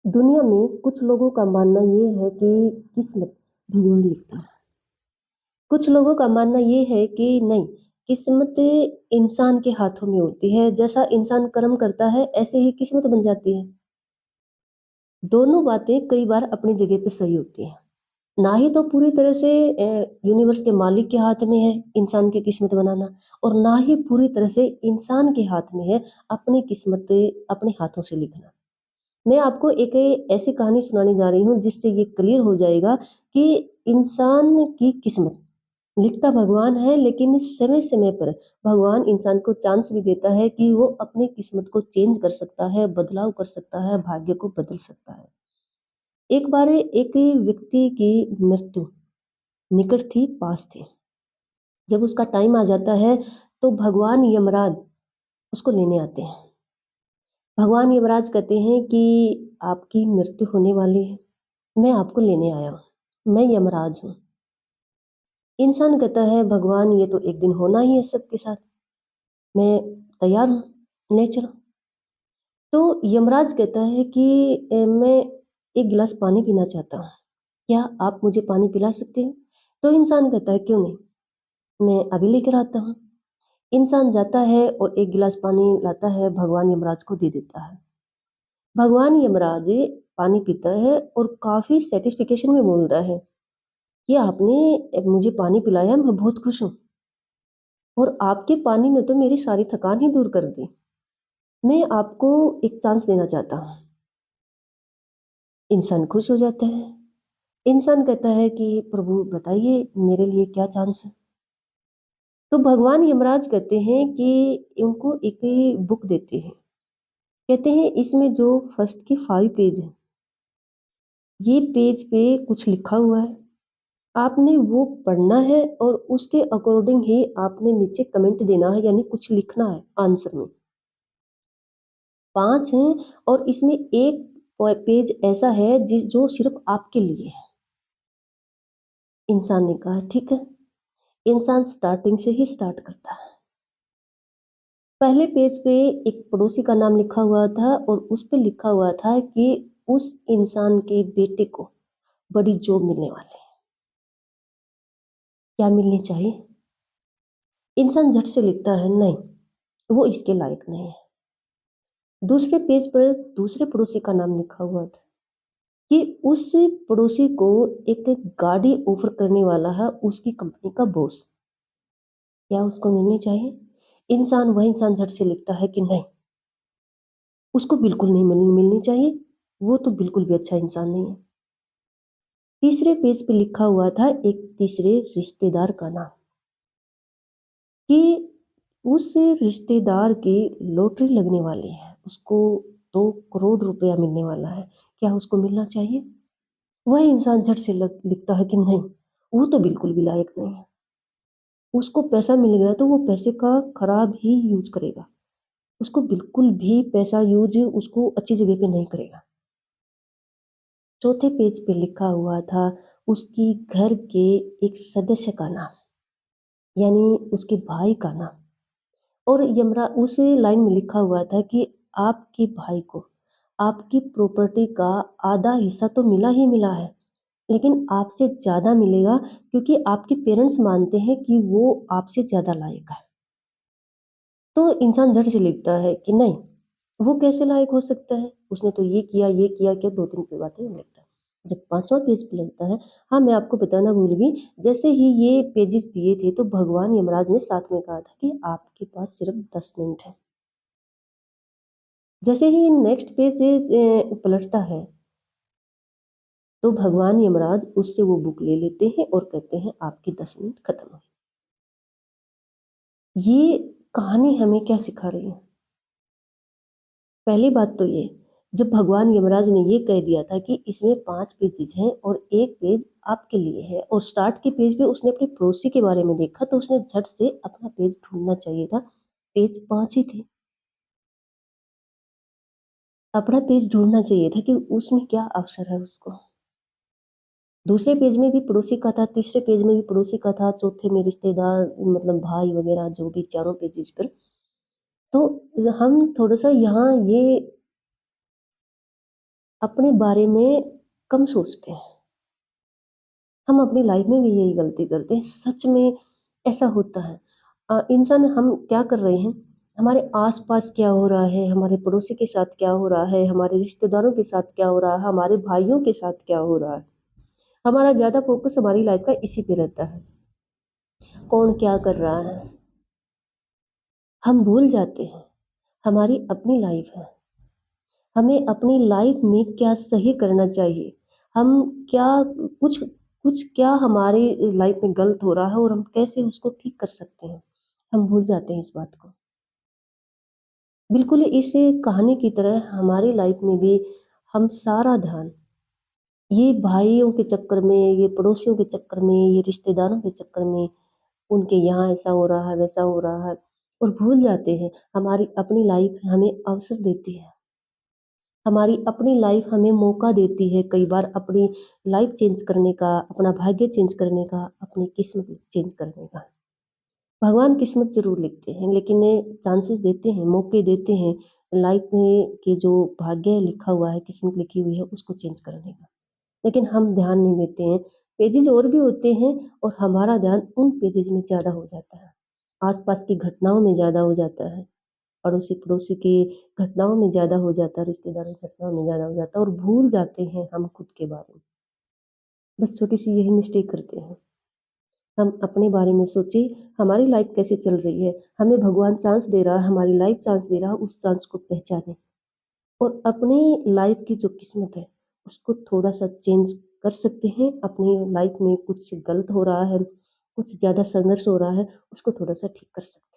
दुनिया में कुछ लोगों का मानना ये है कि किस्मत भगवान लिखता है। कुछ लोगों का मानना ये है कि नहीं, किस्मत इंसान के हाथों में होती है। जैसा इंसान कर्म करता है, ऐसे ही किस्मत बन जाती है। दोनों बातें कई बार अपनी जगह पे सही होती हैं। ना ही तो पूरी तरह से यूनिवर्स के मालिक के हाथ में है इंसान की किस्मत बनाना, और ना ही पूरी तरह से इंसान के हाथ में है अपनी किस्मत अपने हाथों से लिखना। मैं आपको एक ऐसी कहानी सुनाने जा रही हूँ जिससे ये क्लियर हो जाएगा कि इंसान की किस्मत लिखता भगवान है, लेकिन समय-समय पर भगवान इंसान को चांस भी देता है कि वो अपनी किस्मत को चेंज कर सकता है, बदलाव कर सकता है, भाग्य को बदल सकता है। एक बार एक व्यक्ति की मृत्यु निकट थी, पास थी। जब उसका टाइम आ जाता है, तो भगवान यमराज उसको लेने आते हैं। भगवान यमराज कहते हैं कि आपकी मृत्यु होने वाली है, मैं आपको लेने आया हूँ, मैं यमराज हूँ। इंसान कहता है भगवान ये तो एक दिन होना ही है सबके साथ, मैं तैयार हूँ, ले चलो। तो यमराज कहता है कि मैं एक गिलास पानी पीना चाहता हूँ, क्या आप मुझे पानी पिला सकते हो? तो इंसान कहता है क्यों नहीं, मैं अभी लेकर आता हूँ। इंसान जाता है और एक गिलास पानी लाता है, भगवान यमराज को दे देता है। भगवान यमराज पानी पीता है और काफ़ी सैटिस्फैक्शन में बोलता है कि आपने मुझे पानी पिलाया, मैं बहुत खुश हूँ, और आपके पानी ने तो मेरी सारी थकान ही दूर कर दी। मैं आपको एक चांस देना चाहता हूँ। इंसान खुश हो जाता है। इंसान कहता है कि प्रभु बताइए मेरे लिए क्या चांस है? तो भगवान यमराज कहते हैं कि उनको एक बुक देते हैं। कहते हैं इसमें जो फर्स्ट के 5 पेज हैं, ये पेज पे कुछ लिखा हुआ है। आपने वो पढ़ना है और उसके अकॉर्डिंग ही आपने नीचे कमेंट देना है, यानी कुछ लिखना है आंसर में। 5 हैं और इसमें एक पेज ऐसा है जो सिर्फ आपके लिए है। इंसान ने कहा ठीक है। इंसान स्टार्टिंग से ही स्टार्ट करता है। पहले पेज पे एक पड़ोसी का नाम लिखा हुआ था और उस पे लिखा हुआ था कि उस इंसान के बेटे को बड़ी जॉब मिलने वाली है। क्या मिलनी चाहिए? इंसान झट से लिखता है नहीं, वो इसके लायक नहीं है। दूसरे पेज पर दूसरे पड़ोसी का नाम लिखा हुआ था कि उस पड़ोसी को एक गाड़ी ऑफर करने वाला है उसकी कंपनी का बॉस। क्या उसको मिलनी चाहिए? वह इंसान झट से लिखता है कि नहीं, उसको बिल्कुल नहीं मिलनी चाहिए, वो तो बिल्कुल भी अच्छा इंसान नहीं है। तीसरे पेज पे लिखा हुआ था एक तीसरे रिश्तेदार का नाम कि उस रिश्तेदार की लॉटरी लगने वाली है, उसको 2 करोड़ रुपया मिलने वाला है, क्या उसको मिलना चाहिए? वह इंसान झट से लिखता है कि नहीं, वो तो बिल्कुल भी लायक नहीं है। उसको पैसा मिल गया तो वो पैसे का खराब ही यूज करेगा, उसको बिल्कुल भी पैसा यूज उसको अच्छी जगह पे नहीं करेगा। चौथे पेज पे लिखा हुआ था उसकी घर के एक सदस्य का नाम, यानी उसके भाई का नाम। और यमरा उस लाइन में लिखा हुआ था कि आपके भाई को आपकी प्रॉपर्टी का आधा हिस्सा तो मिला ही मिला है, लेकिन आपसे ज़्यादा मिलेगा क्योंकि आपके पेरेंट्स मानते हैं कि वो आपसे ज़्यादा लायक है। तो इंसान झट से लिखता है कि नहीं, वो कैसे लायक हो सकता है? उसने तो ये किया क्या 2-3 पे बातें लिखता है। जब 5वाँ पेज पे लगता है, हाँ, मैं आपको बताना भूल गई, जैसे ही ये पेजेज़ दिए थे तो भगवान यमराज ने साथ में कहा था कि आपके पास सिर्फ 10 मिनट है। जैसे ही नेक्स्ट पेज पलटता है, तो भगवान यमराज उससे वो बुक ले लेते हैं और कहते हैं आपके 10 मिनट खत्म हुए। ये कहानी हमें क्या सिखा रही है? पहली बात तो ये, जब भगवान यमराज ने ये कह दिया था कि इसमें 5 पेजेज़ हैं और 1 पेज आपके लिए है, और स्टार्ट के पेज पे उसने अपने पड़ोसी के बारे में देखा तो उसने झट से अपना पेज ढूँढना चाहिए था। पेज 5 ही थे। अपना पेज ढूँढना चाहिए था कि उसमें क्या अवसर है उसको। दूसरे पेज में भी पड़ोसी का था, तीसरे पेज में भी पड़ोसी का था, चौथे में रिश्तेदार मतलब भाई वगैरह जो भी चारों पेजेज़ पर। तो हम थोड़ा-सा यहाँ ये अपने बारे में कम सोचते हैं। हम अपनी लाइफ में भी यही गलती करते हैं, सच में ऐसा होता है। इंसान हम क्या कर रहे हैं, हमारे आस-पास क्या हो रहा है, हमारे पड़ोसी के साथ क्या हो रहा है, हमारे रिश्तेदारों के साथ क्या हो रहा है, हमारे भाइयों के साथ क्या हो रहा है, हमारा ज़्यादा फ़ोकस हमारी लाइफ का इसी पे रहता है। कौन क्या कर रहा है, हम भूल जाते हैं, हमारी अपनी लाइफ है। हमें अपनी लाइफ में क्या सही करना चाहिए, हम क्या कुछ कुछ क्या हमारी लाइफ में गलत हो रहा है और हम कैसे उसको ठीक कर सकते हैं, हम भूल जाते हैं इस बात को। बिल्कुल इस कहानी की तरह हमारी लाइफ में भी हम सारा ध्यान ये भाइयों के चक्कर में, ये पड़ोसियों के चक्कर में, ये रिश्तेदारों के चक्कर में, उनके यहाँ ऐसा हो रहा है, वैसा हो रहा है और भूल जाते हैं हमारी अपनी लाइफ हमें अवसर देती है। हमारी अपनी लाइफ हमें मौका देती है कई बार अपनी लाइफ चेंज करने का, अपना भाग्य चेंज करने का, अपनी किस्मत चेंज करने का। भगवान किस्मत ज़रूर लिखते हैं, लेकिन चांसेस देते हैं, मौके देते हैं लाइफ में कि जो भाग्य लिखा हुआ है, किस्मत लिखी हुई है, उसको चेंज करने का। लेकिन हम ध्यान नहीं देते हैं। पेजेज़ और भी होते हैं और हमारा ध्यान उन पेजेज़ में ज़्यादा हो जाता है। आस-पास की घटनाओं में ज़्यादा हो जाता है। अड़ोसी-पड़ोसी की घटनाओं में ज़्यादा हो जाता है, रिश्तेदारों की घटनाओं में ज़्यादा हो जाता है और भूल जाते हैं हम खुद के बारे में। बस छोटी-सी यही मिस्टेक करते हैं। हम अपने बारे में सोचिए, हमारी लाइफ़ कैसे चल रही है? हमें भगवान चांस दे रहा है, हमारी लाइफ़ चांस दे रहा है, उस चांस को पहचानें और अपनी लाइफ़ की जो किस्मत है, उसको थोड़ा-सा चेंज कर सकते हैं। अपनी लाइफ़ में कुछ गलत हो रहा है, कुछ ज़्यादा संघर्ष हो रहा है, उसको थोड़ा-सा ठीक कर सकते हैं।